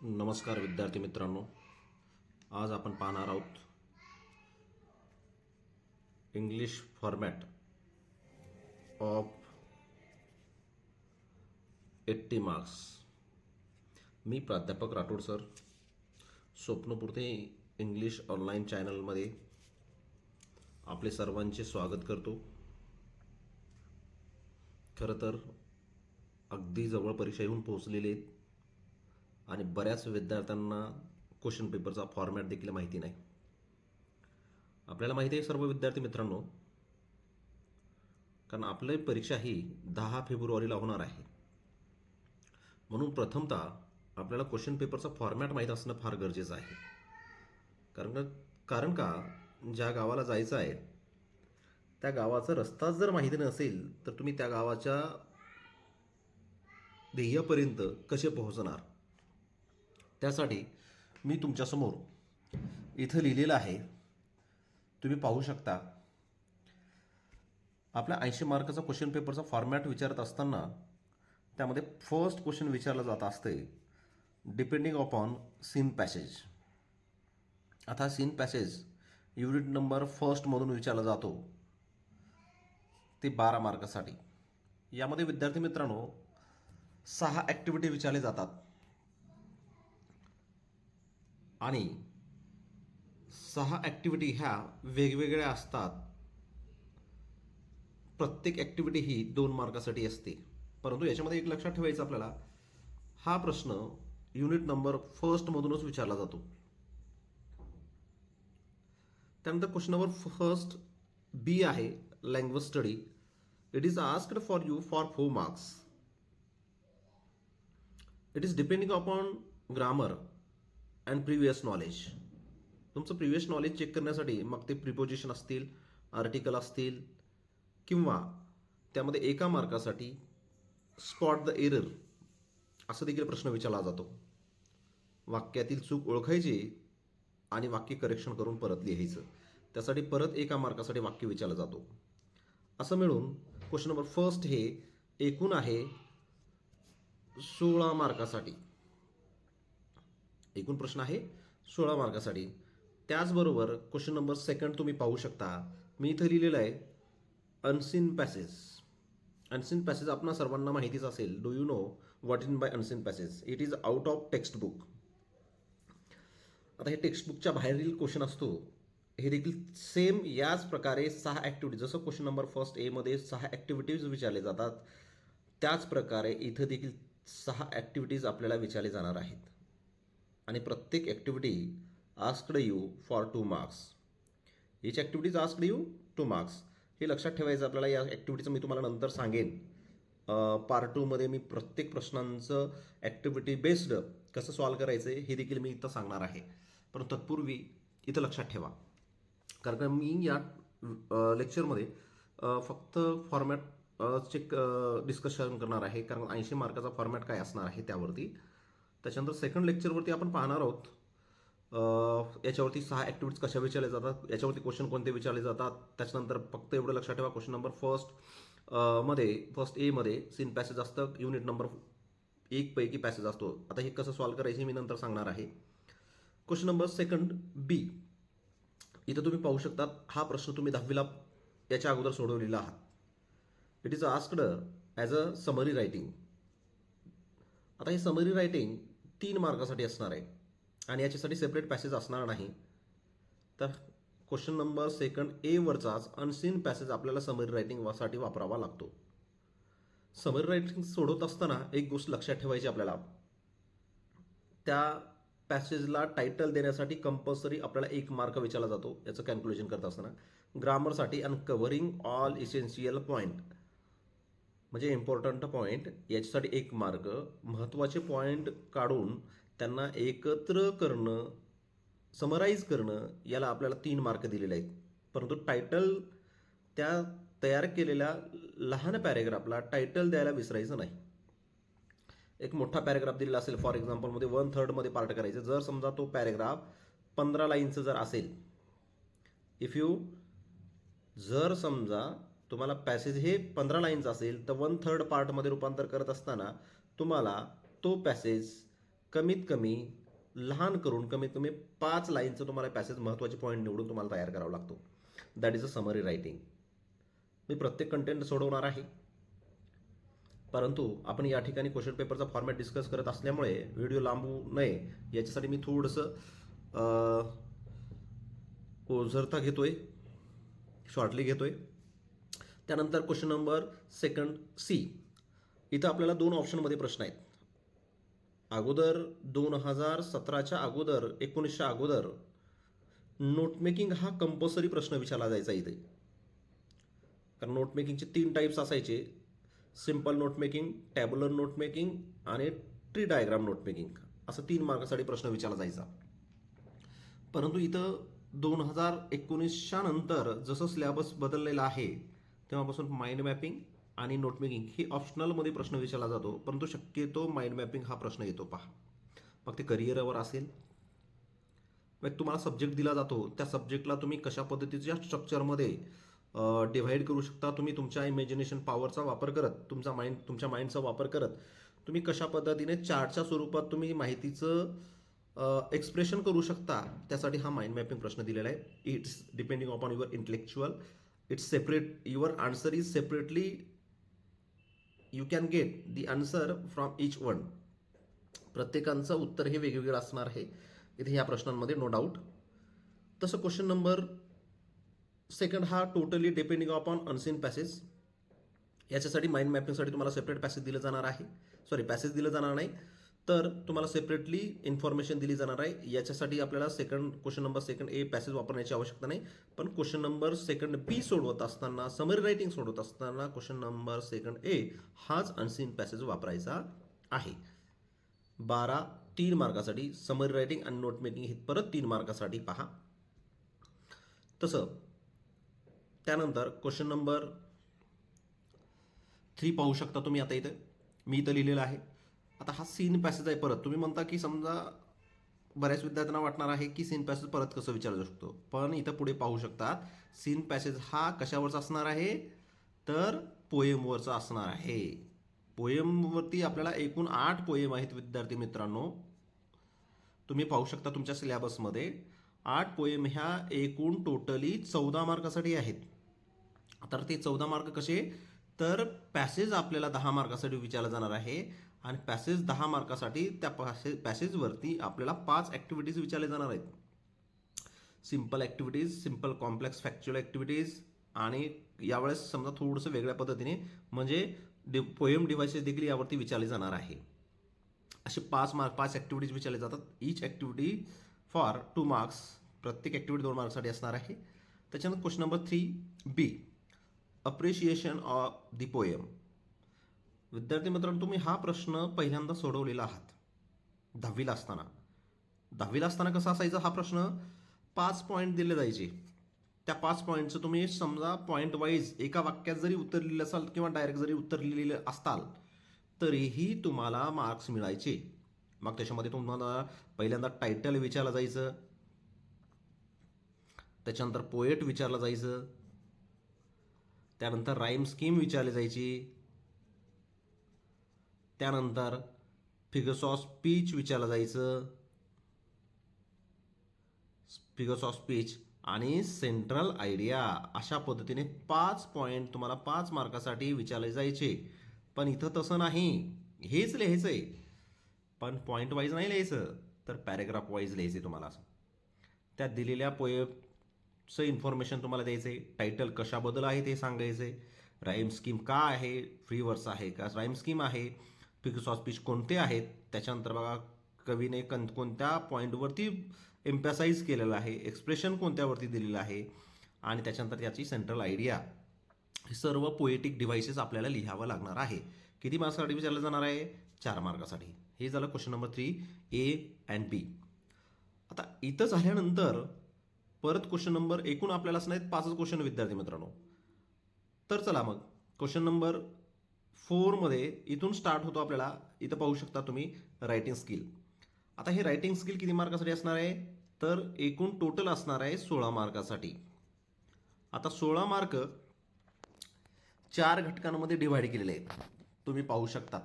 नमस्कार विद्यार्थी मित्रांनो. आज आपण पाहणार आहोत इंग्लिश फॉर्मॅट ऑफ 80 मार्क्स. मी प्राध्यापक राठोड सर, स्वप्नपूर्ती इंग्लिश ऑनलाईन चॅनलमध्ये आपले सर्वांचे स्वागत करतो. खरं तर अगदी जवळ परीक्षा येऊन पोहोचलेली आहेत आणि बऱ्याच विद्यार्थ्यांना क्वेश्चन पेपरचा फॉर्मॅट देखील माहिती नाही. आपल्याला माहिती आहे सर्व विद्यार्थी मित्रांनो, कारण आपली परीक्षा ही 10 फेब्रुवारीला होणार आहे. म्हणून प्रथमतः आपल्याला क्वेश्चन पेपरचा फॉर्मॅट माहीत असणं फार गरजेचं आहे. कारण का ज्या गावाला जायचं आहे त्या गावाचा रस्ताच जर माहिती नसेल तर तुम्ही त्या गावाच्या ध्येयापर्यंत कसे पोहोचणार. त्यासाठी मी तुमच्यासमोर इथं लिहिलेलं आहे, तुम्ही पाहू शकता. आपल्या 80 मार्काचा क्वेश्चन पेपरचा फॉर्मॅट विचारत असताना त्यामध्ये फर्स्ट क्वेश्चन विचारलं जात असते डिपेंडिंग अपॉन सीन पॅसेज. आता सीन पॅसेज युनिट नंबर फर्स्टमधून विचारला जातो, ते 12 मार्कासाठी. यामध्ये विद्यार्थी मित्रांनो 6 ॲक्टिव्हिटी विचारले जातात आणि 6 ॲक्टिव्हिटी ह्या वेगवेगळ्या असतात. प्रत्येक ॲक्टिव्हिटी ही 2 मार्कासाठी असते. परंतु याच्यामध्ये एक लक्षात ठेवायचं आपल्याला, हा प्रश्न युनिट नंबर फर्स्टमधूनच विचारला जातो. त्यानंतर क्वेश्चन नंबर फर्स्ट बी आहे language study. It is asked for you for 4 marks. It is depending upon grammar and previous knowledge. तुमचं प्रिव्हियस नॉलेज चेक करण्यासाठी मग ते प्रिपोजिशन असतील, आर्टिकल असतील, किंवा त्यामध्ये एका मार्कासाठी स्पॉट द एरर असं देखील प्रश्न विचारला जातो. वाक्यातील चूक ओळखायची आणि वाक्य करेक्शन करून परत लिहायचं. त्यासाठी परत एका मार्कासाठी वाक्य विचारलं जातो. असं मिळून क्वेश्चन नंबर फर्स्ट हे एकूण आहे 16 मार्कासाठी. एकूण प्रश्न आहे 16 मार्कासाठी. त्याचबरोबर क्वेश्चन नंबर सेकंड तुम्ही पाहू शकता, मी इथं लिहिलेलं आहे अनसीन पॅसेज. अनसीन पॅसेज आपणा सर्वांना माहितीच असेल. Do you know what in by unseen passage? It is out of text book. आता हे टेक्स्टबुकच्या बाहेरील क्वेश्चन असतो. हे देखील सेम याच प्रकारे 6 ॲक्टिव्हिटी, जसं क्वेश्चन नंबर फर्स्ट एमध्ये 6 ॲक्टिव्हिटीज विचारले जातात, त्याच प्रकारे इथं देखील 6 ॲक्टिव्हिटीज आपल्याला विचारले जाणार आहेत. आणि प्रत्येक activity asked you for 2 marks. Each activities asked you 2 marks. हे लक्षात ठेवायचं आपल्याला. या ॲक्टिव्हिटीचं मी तुम्हाला नंतर सांगेन. पार्ट 2मध्ये मी प्रत्येक प्रश्नांचं ॲक्टिव्हिटी बेस्ड कसं सॉल्व करायचं हे देखील मी इथं सांगणार आहे. परंतु तत्पूर्वी इथं लक्षात ठेवा, कारण मी या लेक्चरमध्ये फक्त फॉर्मॅट चेक डिस्कशन करणार आहे, कारण 80 मार्काचा फॉर्मॅट काय असणार आहे त्यावरती. त्याच्यानंतर सेकंड लेक्चरवरती आपण पाहणार आहोत याच्यावरती 6 ॲक्टिव्हिटीज कशा विचारल्या जातात, याच्यावरती क्वेश्चन कोणते विचारले जातात. त्याच्यानंतर फक्त एवढं लक्षात ठेवा, क्वेश्चन नंबर फर्स्ट एमध्ये सीन पॅसेज असतं, युनिट नंबर 1 पैकी पॅसेज असतो. आता हे कसं सॉल्व करायचे मी नंतर सांगणार आहे. क्वेश्चन नंबर सेकंड बी, इथं तुम्ही पाहू शकता, हा प्रश्न तुम्ही 10वीला याच्या अगोदर सोडवलेला आहात. It is asked as a summary writing. आता हे समरी रायटिंग 3 मार्कासाठी असणार आहे आणि याच्यासाठी सेपरेट पॅसेज असणार नाही. तर क्वेश्चन नंबर सेकंड ए वरचाच अनसीन पॅसेज आपल्याला समरी रायटिंगसाठी वापरावा लागतो. समरी रायटिंग सोडवत असताना एक गोष्ट लक्षात ठेवायची आपल्याला, त्या पॅसेजला टायटल देण्यासाठी कंपल्सरी आपल्याला 1 मार्क विचारला जातो याचं कॅल्क्युलेशन करत असताना. ग्रामरसाठी अन कव्हरिंग ऑल इसेन्शियल पॉईंट म्हणजे इम्पॉर्टंट पॉईंट, याच्यासाठी 1 मार्क. महत्त्वाचे पॉईंट काढून त्यांना एकत्र करणं, समराईज करणं, याला आपल्याला 3 मार्क दिलेले आहेत. परंतु टायटल, त्या तयार केलेल्या लहान पॅरेग्राफला टायटल द्यायला विसरायचं नाही. एक मोठा पॅरेग्राफ दिलेला असेल, फॉर एक्झाम्पलमध्ये 1/3 मध्ये पार्ट करायचं. जर समजा तो पॅरेग्राफ 15 लाईनचं जर असेल, जर समजा तुम्हाला पॅसेज हे 15 लाईन्स असेल तर 1/3 पार्टमध्ये रूपांतर करत असताना तुम्हाला तो पॅसेज कमीत कमी लहान करून कमीत कमी 5 लाईनचं तुम्हाला पॅसेज महत्त्वाचे पॉईंट निवडून तुम्हाला तयार करावा लागतो. That is a summary writing. मी प्रत्येक कंटेंट सोडवणार आहे, परंतु आपण या ठिकाणी क्वेश्चन पेपरचा फॉर्मॅट डिस्कस करत असल्यामुळे व्हिडिओ लांबू नये याच्यासाठी मी थोडंसं ओझरता घेतोय, शॉर्टली घेतोय. त्यानंतर क्वेश्चन नंबर सेकंड सी. इथं आपल्याला 2 ऑप्शनमध्ये प्रश्न आहेत. अगोदर 2017च्या अगोदर 1900 अगोदर नोटमेकिंग हा कंपल्सरी प्रश्न विचारला जायचा इथे. कारण नोटमेकिंगचे 3 टाईप्स असायचे: सिम्पल नोटमेकिंग, टॅब्युलर नोटमेकिंग आणि ट्री डायग्राम नोटमेकिंग. असं 3 मार्कासाठी प्रश्न विचारला जायचा. परंतु इथं 2019च्या नंतर जसं सिलेबस बदललेला आहे तेव्हापासून माइंड मॅपिंग आणि नोटमेकिंग ही ऑप्शनलमध्ये प्रश्न विचारला जातो, परंतु शक्यतो माइंड मॅपिंग हा प्रश्न येतो. पहा, मग ते करिअरवर असेल, मग तुम्हाला सब्जेक्ट दिला जातो, त्या सब्जेक्टला तुम्ही कशा पद्धतीच्या स्ट्रक्चरमध्ये डिव्हाइड करू शकता, तुम्ही तुमच्या इमॅजिनेशन पॉवरचा वापर करत, तुमच्या माइंडचा वापर करत तुम्ही कशा पद्धतीने चार्टच्या स्वरूपात तुम्ही माहितीचं एक्सप्रेशन करू शकता, त्यासाठी हा माइंड मॅपिंग प्रश्न दिलेला आहे. It's depending upon your intellectual. It's separate, your answer is separately, you can get the answer from each one. प्रत्येकांचं उत्तर हे वेगवेगळं असणार आहे इथे या प्रश्नांमध्ये, नो डाऊट. तसं क्वेश्चन नंबर सेकंड हा totally depending upon unseen passage. याच्यासाठी माइंड मॅपिंगसाठी तुम्हाला सेपरेट पॅसेज दिलं जाणार आहे. पॅसेज दिलं जाणार नाही, तर तुम्हाला सेपरेटली इन्फॉर्मेशन दिली जाणार आहे. याच्यासाठी आपल्याला क्वेश्चन नंबर सेकंड ए पॅसेज वापरण्याची आवश्यकता नाही. पण क्वेश्चन नंबर सेकंड बी सोडवत असताना, समरी रायटिंग सोडवत असताना क्वेश्चन नंबर सेकंड ए हाच अनसीन पॅसेज वापरायचा आहे. 3 मार्कासाठी समरी रायटिंग आणि नोट मेकिंग हे परत 3 मार्कासाठी पहा. तसं त्यानंतर क्वेश्चन नंबर 3 पाहू शकता तुम्ही. आता इथे मी इथं लिहिलेलं आहे. आता हा सीन पॅसेज आहे. परत तुम्ही म्हणता की समजा बऱ्याच विद्यार्थ्यांना वाटणार आहे की सीन पॅसेज परत कसं विचारलं जाऊ शकतो, पण इथं पुढे पाहू शकतात सीन पॅसेज हा कशावरचा असणार आहे, तर पोएमवरचा असणार आहे. पोएमवरती आपल्याला एकूण 8 पोएम आहेत विद्यार्थी मित्रांनो. तुम्ही पाहू शकता तुमच्या सिलेबसमध्ये 8 पोएम ह्या एकूण टोटली 14 मार्कासाठी आहेत. तर ते 14 मार्क कसे, तर पॅसेज आपल्याला 10 मार्कासाठी विचारला जाणार आहे आणि पॅसेज 10 मार्कासाठी त्या पॅसेजवरती आपल्याला 5 ॲक्टिव्हिटीज विचारले जाणार आहेत. Simple activities, simple complex factual activities आणि यावेळेस समजा थोडंसं वेगळ्या पद्धतीने म्हणजे पोएम डिव्हाइसेस देखील यावरती विचारले जाणार आहे. असे 5 ॲक्टिव्हिटीज विचारले जातात. Each activity for 2 marks. प्रत्येक ॲक्टिव्हिटी 2 मार्क्ससाठी असणार आहे. त्याच्यानंतर question number 3 B, appreciation of the poem. विद्यार्थी मित्रांनो, तुम्ही हा प्रश्न पहिल्यांदा सोडवलेला आहात 10वीला असताना. 10वीला असताना कसा असायचा हा प्रश्न, 5 पॉईंट दिले जायचे. त्या 5 पॉईंटचं तुम्ही समजा पॉईंट वाईज एका वाक्यात जरी उत्तर लिहिलं असाल किंवा डायरेक्ट जरी उत्तर लिहिलेलं असताल तरीही तुम्हाला मार्क्स मिळायचे. मग त्याच्यामध्ये तुम्हाला पहिल्यांदा टायटल विचारलं जायचं, त्याच्यानंतर पोएट विचारलं जायचं, त्यानंतर राईम स्कीम विचारली जायची, त्यानंतर फिगर्स ऑफ स्पीच विचारलं जायचं, फिगर्स ऑफ स्पीच आणि सेंट्रल आयडिया. अशा पद्धतीने 5 पॉईंट तुम्हाला 5 मार्कासाठी विचारले जायचे. पण इथं तसं नाही, हेच लिहायचं आहे, पण पॉईंट वाईज नाही लिहायचं, तर पॅरेग्राफ वाईज लिहायचे तुम्हाला. त्यात दिलेल्या पोएमचं इन्फॉर्मेशन तुम्हाला द्यायचं आहे. टायटल कशाबद्दल आहे ते सांगायचं आहे, राईम स्कीम का आहे, फ्री वर्स आहे का राईम स्कीम आहे, फिगर्स ऑफ स्पीच कोणते आहेत, त्याच्यानंतर बघा कवीने कोणत्या पॉईंटवरती एम्पॅसाइज केलेलं आहे, एक्सप्रेशन कोणत्यावरती दिलेलं आहे, आणि त्याच्यानंतर त्याची सेंट्रल आयडिया. हे सर्व पोएटिक डिव्हाइसेस आपल्याला लिहावं लागणार आहे. किती मार्क्ससाठी विचारलं जाणार आहे, 4 मार्कासाठी. हे झालं क्वेश्चन नंबर 3 ए अँड बी. आता इथं झाल्यानंतर परत क्वेश्चन नंबर एकूण आपल्याला असणार आहेत 5 क्वेश्चन विद्यार्थी मित्रांनो. तर चला मग क्वेश्चन नंबर 4मध्ये इथून स्टार्ट होतो आपल्याला. इथं पाहू शकता तुम्ही रायटिंग स्किल. आता हे रायटिंग स्किल किती मार्कासाठी असणार आहे, तर एकूण टोटल असणार आहे 16 मार्कासाठी. आता 16 मार्क 4 घटकांमध्ये डिव्हाइड केलेले आहेत. तुम्ही पाहू शकता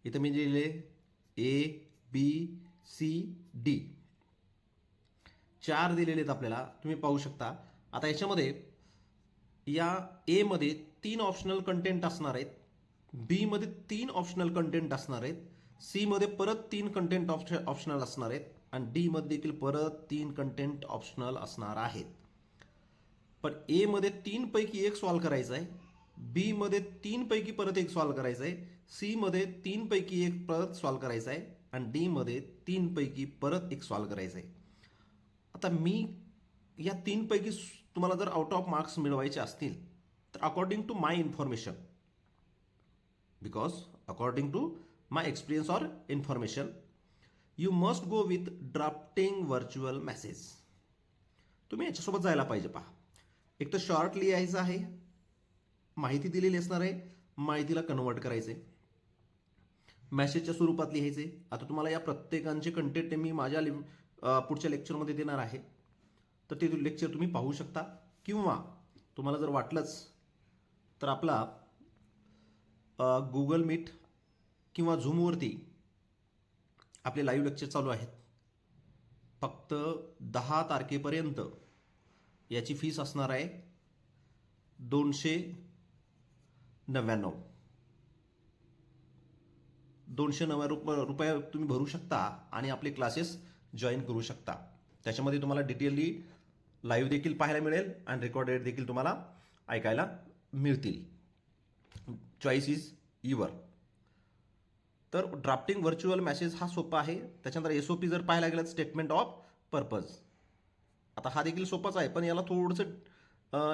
इथं मी लिहिले ए बी सी डी 4 दिलेले आहेत आपल्याला, तुम्ही पाहू शकता. आता याच्यामध्ये या ए मध्ये 3 ऑप्शनल कंटेंट असणार आहेत, बी मध्ये 3 ऑप्शनल कंटेंट असणार आहेत, सी मध्ये परत 3 कंटेंट ऑप्शनल असणार आहेत आणि डी मध्ये देखील परत 3 कंटेंट ऑप्शनल असणार आहेत. पण ए मध्ये 3 पैकी एक सॉल्व्ह करायचं आहे, बी मध्ये 3 पैकी परत एक सॉल्व्ह करायचं आहे, सी मध्ये 3 पैकी एक परत सॉल्व्ह करायचं आहे आणि डी मध्ये 3 पैकी परत एक सॉल्व्ह करायचं आहे. आता मी या 3 पैकी तुम्हाला जर आउट ऑफ मार्क्स मिळवायचे असतील तर according to my information, because according to my experience or information, you must go with drafting virtual message. तुम्ही याच्यासोबत जायला पाहिजे. पहा, एक तर शॉर्ट लिहायचं आहे, माहिती दिलेली असणार आहे, माहितीला कन्वर्ट करायचे, मेसेजच्या स्वरूपात लिहायचे. आता तुम्हाला या प्रत्येकांचे कंटेंट मी माझ्या पुढच्या लेक्चरमध्ये देणार आहे, तर ते लेक्चर तुम्ही पाहू शकता. किंवा तुम्हाला जर वाटलंच तर आपला गुगल मीट किंवा झूमवरती आपले लाईव्ह लेक्चर चालू आहेत. फक्त 10 तारखेपर्यंत याची फीस असणार आहे 299. 299 रुपये तुम्ही भरू शकता आणि आपले क्लासेस जॉईन करू शकता. त्याच्यामध्ये तुम्हाला डिटेलली लाईव्ह देखील पाहायला मिळेल आणि रेकॉर्डेड देखील तुम्हाला ऐकायला मिळतील. Choice is your. तर ड्राफ्टिंग व्हर्च्युअल मेसेज हा सोपा आहे. त्याच्यानंतर SOP जर पाहायला गेलं स्टेटमेंट ऑफ पर्पज, आता हा देखील सोपाच आहे, पण याला थोडंसं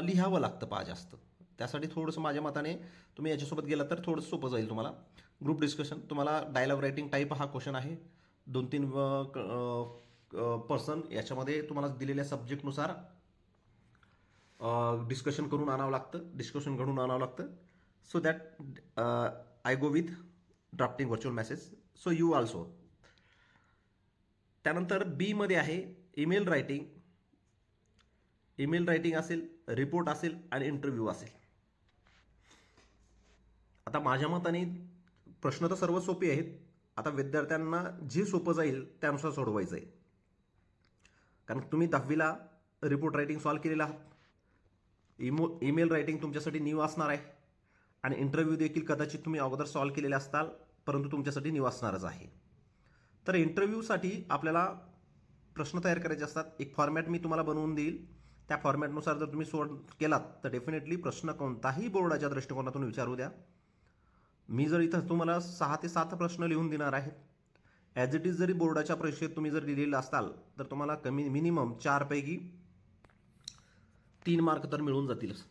लिहावं लागतं पहा जास्त. त्यासाठी थोडंसं माझ्या मताने तुम्ही याच्यासोबत गेला तर थोडंसं सोपं जाईल तुम्हाला. ग्रुप डिस्कशन, तुम्हाला डायलॉग रायटिंग टाईप हा क्वेश्चन आहे. 2-3 पर्सन याच्यामध्ये तुम्हाला दिलेल्या सब्जेक्टनुसार डिस्कशन करून आणावं लागतं. So that I go with drafting virtual message. So you also. त्यानंतर बी मध्ये आहे ईमेल रायटिंग असेल, रिपोर्ट असेल आणि इंटरव्ह्यू असेल. आता माझ्या मताने प्रश्न तर सर्व सोपे आहेत. आता विद्यार्थ्यांना जे सोपं जाईल त्यानुसार सोडवायचं आहे. कारण तुम्ही 10वीला रिपोर्ट रायटिंग सॉल्व्ह केलेला आहात, ईमेल रायटिंग तुमच्यासाठी न्यू असणार आहे आणि इंटरव्ह्यू देखील कदाचित तुम्ही अगोदर सॉल्व्ह केलेले असताल, परंतु तुमच्यासाठी न्यू असणारच आहे. तर इंटरव्ह्यूसाठी आपल्याला प्रश्न तयार करायचे असतात. एक फॉर्मॅट मी तुम्हाला बनवून देईल, त्या फॉर्मॅटनुसार जर तुम्ही सोड केलात तर डेफिनेटली प्रश्न कोणताही बोर्डाच्या दृष्टिकोनातून विचारू द्या. मी जर इथं तुम्हाला 6 ते 7 प्रश्न लिहून देणार आहे. ॲज इट इज जरी बोर्डाच्या परीक्षेत तुम्ही जर दिलेलं असाल तर तुम्हाला मिनिमम 4 पैकी 3 मार्क तर मिळून जातीलच.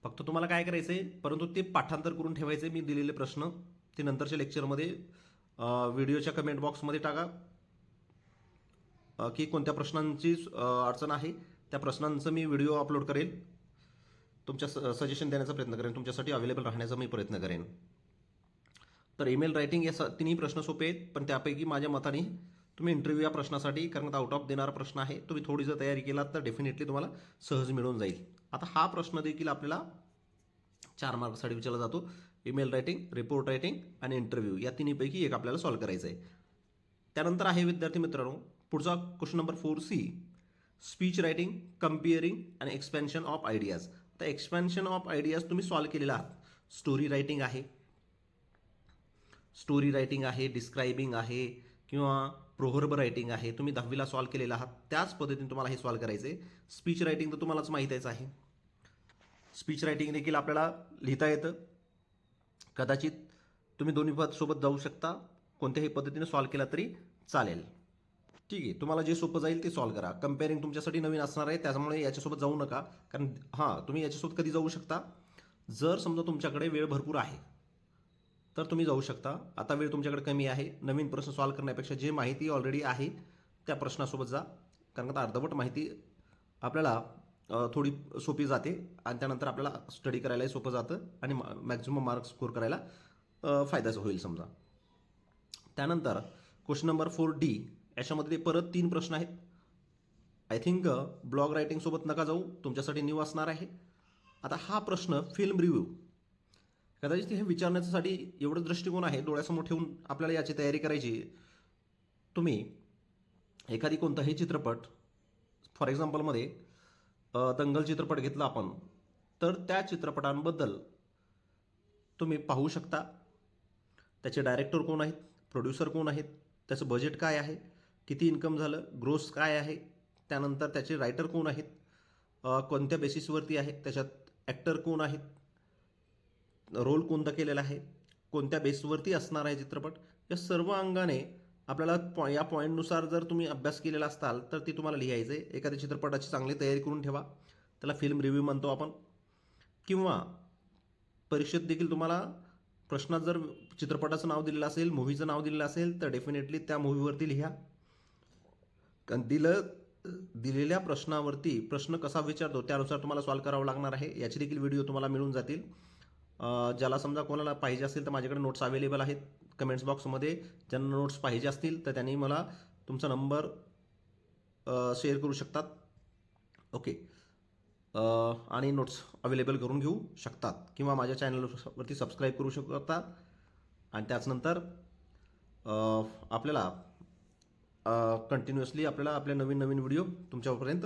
फक्त तुम्हाला काय करायचं आहे, परंतु ते पाठांतर करून ठेवायचे. मी दिलेले प्रश्न ते नंतरच्या लेक्चरमध्ये व्हिडिओच्या कमेंट बॉक्समध्ये टाका की कोणत्या प्रश्नांची अडचण आहे. त्या प्रश्नांचं मी व्हिडिओ अपलोड करेल, तुमच्या सजेशन देण्याचा प्रयत्न करेन, तुमच्यासाठी अवेलेबल राहण्याचा मी प्रयत्न करेन. तर ईमेल रायटिंग या 3ही प्रश्न सोपे आहेत, पण त्यापैकी माझ्या मताने तुम्ही इंटरव्ह्यू या प्रश्नासाठी, कारण आउट ऑफ देणारा प्रश्न आहे, तुम्ही थोडी जर तयारी केलात तर डेफिनेटली तुम्हाला सहज मिळून जाईल. आता हा प्रश्न देखील आपल्याला 4 मार्कसाठी विचारला जातो. ईमेल रायटिंग, रिपोर्ट रायटिंग आणि इंटरव्ह्यू या 3पैकी एक आपल्याला सॉल्व्ह करायचं आहे. त्यानंतर आहे विद्यार्थी मित्रांनो पुढचा question number 4C, speech writing, comparing आणि एक्सपेन्शन ऑफ आयडियाज. तर एक्सपेन्शन ऑफ आयडियाज तुम्ही सॉल्व्ह केलेला आहात. स्टोरी रायटिंग आहे, डिस्क्रायबिंग आहे किंवा प्रोव्हर्ब रायटिंग आहे, तुम्ही 10वीला सॉल्व्ह केलेला आहात. त्याच पद्धतीने तुम्हाला हे सॉल्व्ह करायचं आहे. स्पीच रायटिंग तर तुम्हालाच माहीतच आहे. स्पीच रायटिंग देखील आपल्याला लिहिता येतं. कदाचित तुम्ही दोन्ही सोबत जाऊ शकता, कोणत्याही पद्धतीने सॉल्व्ह केला तरी चालेल. ठीक आहे, तुम्हाला जे सोपं जाईल ते सॉल्व्ह करा. कम्पेअरिंग तुमच्यासाठी नवीन असणार आहे, त्याच्यामुळे याच्यासोबत जाऊ नका. कारण तुम्ही याच्यासोबत कधी जाऊ शकता, जर समजा तुमच्याकडे वेळ भरपूर आहे तर तुम्ही जाऊ शकता. आता वेळ तुमच्याकडे कमी आहे, नवीन प्रश्न सॉल्व्ह करण्यापेक्षा जे माहिती ऑलरेडी आहे त्या प्रश्नासोबत जा. कारण आता अर्धवट माहिती आपल्याला थोडी सोपी जाते आणि त्यानंतर आपल्याला स्टडी करायलाही सोपं जातं आणि मॅक्झिमम मार्क स्कोर करायला फायद्याचं होईल समजा. त्यानंतर क्वेश्चन नंबर 4D, याच्यामध्ये परत 3 प्रश्न आहेत. आय थिंक ब्लॉग रायटिंगसोबत नका जाऊ, तुमच्यासाठी न्यू असणार आहे. आता हा प्रश्न फिल्म रिव्ह्यू कदाचित हे विचारण्यासाठी एवढं दृष्टिकोन आहे, डोळ्यासमोर ठेवून आपल्याला याची तयारी करायची. तुम्ही एखादी कोणताही चित्रपट, फॉर एक्झाम्पलमध्ये दंगल चित्रपट घेतला आपण, तर त्या चित्रपटांबद्दल तुम्ही पाहू शकता. त्याचे डायरेक्टर कोण आहेत, प्रोड्युसर कोण आहेत, त्याचं बजेट काय आहे, किती इन्कम झालं, ग्रोस काय आहे, त्यानंतर त्याचे रायटर कोण आहेत, कोणत्या बेसिसवरती आहे, त्याच्यात ॲक्टर कोण आहेत, रोल कोणता केलेला आहे, कोणत्या बेसवरती असणार आहे चित्रपट, या सर्व अंगाने आपल्याला या पॉईंटनुसार जर तुम्ही अभ्यास केलेला असाल तर ती तुम्हाला लिहायचं आहे. एखाद्या चित्रपटाची चांगली तयारी करून ठेवा, त्याला फिल्म रिव्ह्यू म्हणतो आपण. किंवा परीक्षेत देखील तुम्हाला प्रश्नात जर चित्रपटाचं नाव दिलेलं असेल, मूव्हीचं नाव दिलेलं असेल, तर डेफिनेटली त्या मूव्हीवरती लिहा. कारण दिलेल्या प्रश्नावरती प्रश्न कसा विचारतो त्यानुसार तुम्हाला सॉल्व करावं लागणार आहे. याचे देखील व्हिडिओ तुम्हाला मिळून जातील. ज्याला समजा कोणाला पाहिजे असेल तर माझ्याकडे नोट्स अवेलेबल आहेत कमेंट्स बॉक्समध्ये. ज्यांना नोट्स पाहिजे असतील तर त्यांनी मला तुमचा नंबर शेअर करू शकतात. ओके. आणि नोट्स अवेलेबल करून घेऊ शकतात किंवा माझ्या चॅनलवरती सबस्क्राईब करू शकतात. आणि त्याचनंतर आपल्याला कंटिन्युअसली आपल्याला आपले नवीन नवीन व्हिडिओ तुमच्यापर्यंत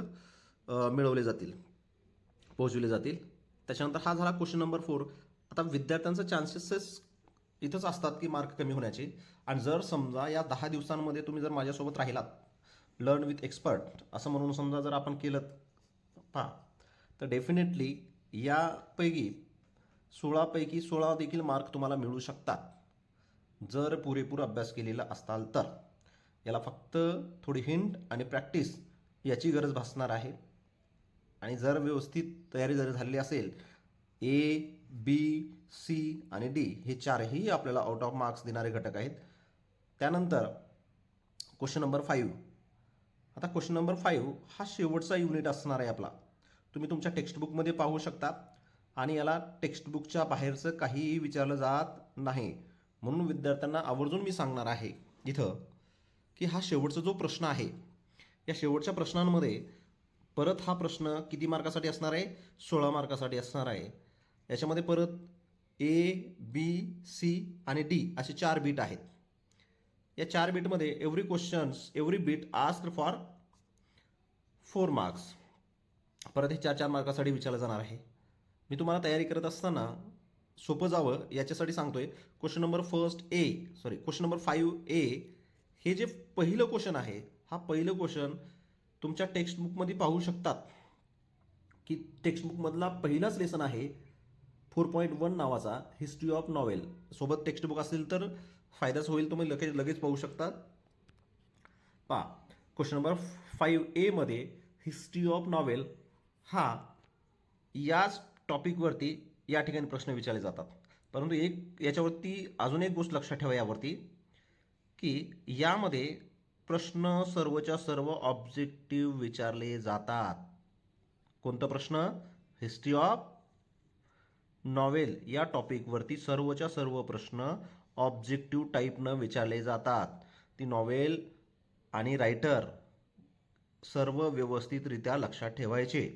मिळवले जातील, पोहोचवले जातील. त्याच्यानंतर हा झाला क्वेश्चन नंबर 4. आता विद्यार्थ्यांचं चान्सेस इथंच असतात की मार्क कमी होण्याचे. आणि जर समजा या 10 दिवसांमध्ये तुम्ही जर माझ्यासोबत राहिलात, लर्न विथ एक्सपर्ट असं म्हणून समजा जर आपण केलं पहा, तर डेफिनेटली यापैकी 16पैकी 16 देखील मार्क तुम्हाला मिळू शकतात जर पुरेपूर अभ्यास केलेला असाल तर. याला फक्त थोडी हिंट आणि प्रॅक्टिस याची गरज भासणार आहे. आणि जर व्यवस्थित तयारी जर झालेली असेल, ए, बी, सी आणि डी हे चारही आपल्याला आउट ऑफ मार्क्स देणारे घटक आहेत. त्यानंतर क्वेश्चन नंबर 5. आता क्वेश्चन नंबर 5 हा शेवटचा युनिट असणार आहे आपला. तुम्ही तुमच्या टेक्स्टबुकमध्ये पाहू शकता आणि याला टेक्स्टबुकच्या बाहेरचं काहीही विचारलं जात नाही. म्हणून विद्यार्थ्यांना आवर्जून मी सांगणार आहे इथं की हा शेवटचा जो प्रश्न आहे, या शेवटच्या प्रश्नांमध्ये परत हा प्रश्न किती मार्कासाठी असणार आहे? 16 मार्कासाठी असणार आहे. याच्यामध्ये परत ए, बी, सी आणि डी असे 4 बीट आहेत. या 4 बीटमध्ये every bit asked for 4 marks. परत हे 4 मार्कासाठी विचारलं जाणार आहे. मी तुम्हाला तयारी करत असताना सोपं जावं याच्यासाठी सांगतोय. क्वेश्चन नंबर 5A हे जे पहिलं क्वेश्चन आहे, हा पहिलं क्वेश्चन तुमच्या टेक्स्टबुकमध्ये पाहू शकतात की टेक्स्टबुकमधला पहिलाच लेसन आहे 4.1 नावाचा, हिस्ट्री ऑफ नॉवेल. सोबत टेक्स्टबुक असेल तर फायदाच होईल, तुम्ही लगेच पाहू शकतात. पहा, क्वेश्चन नंबर 5A मध्ये हिस्ट्री ऑफ नॉवेल हा याच टॉपिकवरती या ठिकाणी प्रश्न विचारले जातात. परंतु याच्यावरती अजून एक गोष्ट लक्षात ठेवा यावरती की यामध्ये प्रश्न सर्वच्या सर्व ऑब्जेक्टिव्ह विचारले जातात. कोणता प्रश्न? हिस्ट्री ऑफ नॉवेल या टॉपिकवरती सर्वच्या सर्व प्रश्न ऑब्जेक्टिव्ह टाईपनं विचारले जातात. ती नॉवेल आणि रायटर सर्व व्यवस्थितरित्या लक्षात ठेवायचे.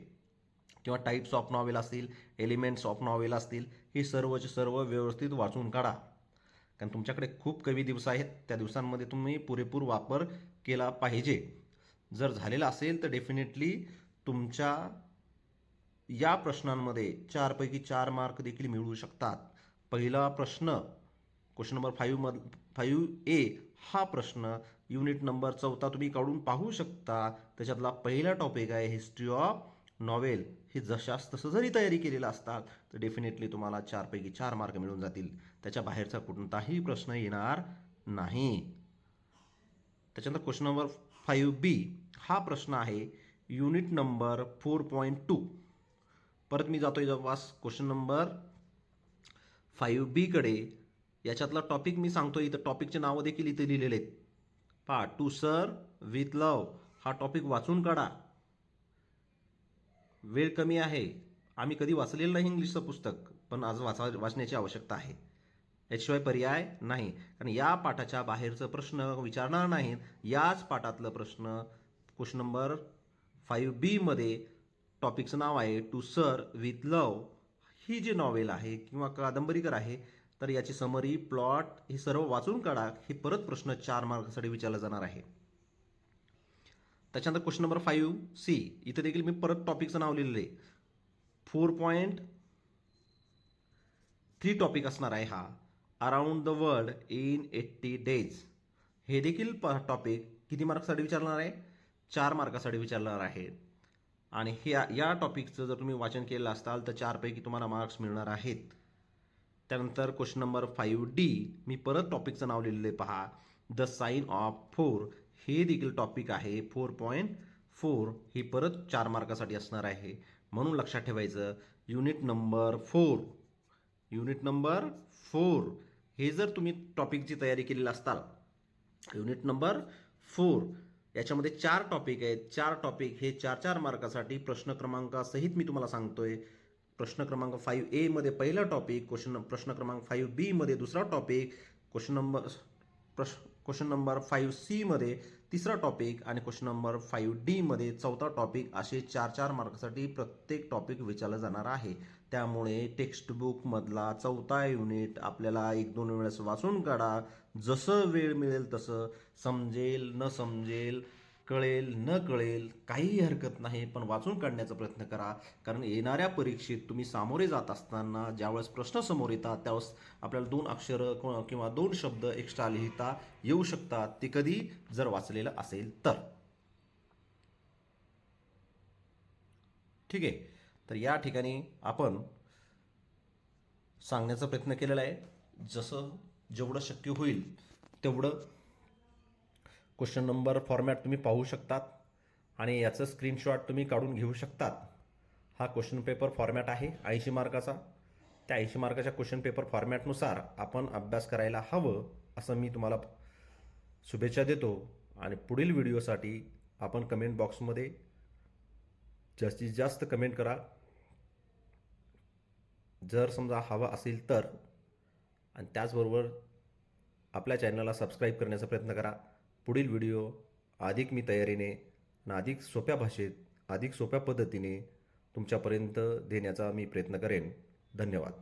किंवा टाईप्स ऑफ नॉवेल असतील, एलिमेंट्स ऑफ नॉवेल असतील, हे सर्वचे सर्व व्यवस्थित वाचून काढा. कारण तुमच्याकडे खूप कमी दिवस आहेत, त्या दिवसांमध्ये तुम्ही पुरेपूर वापर केला पाहिजे. जर झालेला असेल तर डेफिनेटली तुमच्या या प्रश्नांमध्ये 4 पैकी 4 मार्क देखील मिळू शकतात. पहिला प्रश्न क्वेश्चन नंबर 5A हा प्रश्न युनिट नंबर 14 तुम्ही काढून पाहू शकता. त्याच्यातला पहिला टॉपिक आहे हिस्ट्री ऑफ नॉवेल. हे जशास तसं जरी तयारी केलेलं असतात तर डेफिनेटली तुम्हाला 4 पैकी 4 मार्क मिळून जातील. त्याच्या बाहेरचा कोणताही प्रश्न येणार नाही. त्याच्यानंतर क्वेश्चन नंबर 5B हा प्रश्न आहे युनिट नंबर 4.2. परत मी जातोय जवळपास क्वेश्चन नंबर 5B कडे. याच्यातला टॉपिक मी सांगतोय, इथं टॉपिकचे नावं देखील इथे लिहिलेले आहेत. पहा, टू सर्व विथ लव हा टॉपिक वाचून काढा. वेळ कमी आहे, आम्ही कधी वाचलेलं नाही इंग्लिशचं पुस्तक, पण आज वाचण्याची आवश्यकता आहे. याशिवाय पर्याय नाही. कारण या पाठाच्या बाहेरचं प्रश्न विचारणार नाहीत. याच पाठातलं प्रश्न क्वेश्चन नंबर 5B मध्ये टॉपिकचं नाव आहे to serve with love. He G novel आहे किंवा कादंबरीकर आहे तर याची समरी प्लॉट हे सर्व वाचून काढा. हे परत प्रश्न 4 मार्कासाठी विचारला जाणार आहे. त्याच्यानंतर क्वेश्चन नंबर 5C, इथे देखील मी परत टॉपिकचं नाव लिहिलेलं आहे. 4.3 टॉपिक असणार आहे हा, around the world in 80 days. हे देखील टॉपिक किती मार्क्ससाठी विचारणार आहे? 4 मार्कासाठी विचारणार आहे. आणि या टॉपिकचं जर तुम्ही वाचन केलं असाल तर 4 पैकी तुम्हाला मार्क्स मिळणार आहेत. त्यानंतर क्वेश्चन नंबर 5D, मी परत टॉपिकचं नाव लिहिलेलं आहे पहा, द साइन ऑफ 4. हे देखील टॉपिक आहे 4.4. ही परत 4 मार्कासाठी असणार आहे. म्हणून लक्षात ठेवायचं युनिट नंबर 4 हे जर तुम्ही टॉपिकची तयारी केलेली असताल, युनिट नंबर 4 याच्यामध्ये 4 टॉपिक आहेत. 4 टॉपिक हे 4 मार्कासाठी प्रश्न क्रमांकासहित मी तुम्हाला सांगतोय. प्रश्न क्रमांक 5A मध्ये पहिला टॉपिक, प्रश्न क्रमांक 5B मध्ये दुसरा टॉपिक, क्वेश्चन नंबर 5C मध्ये तिसरा टॉपिक आणि क्वेश्चन नंबर 5D मध्ये चौथा टॉपिक. असे 4 मार्कासाठी प्रत्येक टॉपिक विचारलं जाणार आहे. त्यामुळे टेक्स्टबुकमधला चौथा युनिट आपल्याला 1-2 वेळेस वाचून काढा. जसं वेळ मिळेल तसं, समजेल न समजेल, कळेल न कळेल काहीही हरकत नाही, पण वाचून काढण्याचा प्रयत्न करा. कारण येणाऱ्या परीक्षेत तुम्ही सामोरे जात असताना ज्यावेळेस प्रश्न समोर येतात त्यावेळेस आपल्याला 2 अक्षरं किंवा 2 शब्द एक्स्ट्रा लिहिता येऊ शकतात. ते कधी जर वाचलेलं असेल तर. ठीक आहे. तर या ठिकाणी आपण सांगण्याचा प्रयत्न केलेला आहे. जेवढं शक्य होईल तेवढं क्वेश्चन नंबर फॉर्मॅट तुम्ही पाहू शकतात आणि याचं स्क्रीनशॉट तुम्ही काढून घेऊ शकतात. हा क्वेश्चन पेपर फॉर्मॅट आहे 80 मार्काचा. त्या 80 मार्काच्या क्वेश्चन पेपर फॉर्मॅटनुसार आपण अभ्यास करायला हवं असं मी तुम्हाला शुभेच्छा देतो. आणि पुढील व्हिडिओसाठी आपण कमेंट बॉक्समध्ये जास्तीत जास्त कमेंट करा जर समजा हवा असेल तर. आणि त्याचबरोबर आपल्या चॅनलला सबस्क्राईब करण्याचा प्रयत्न करा. पुढील व्हिडिओ अधिक मी तयारीने आणि अधिक सोप्या भाषेत, अधिक सोप्या पद्धतीने तुमच्यापर्यंत देण्याचा मी प्रयत्न करेन. धन्यवाद.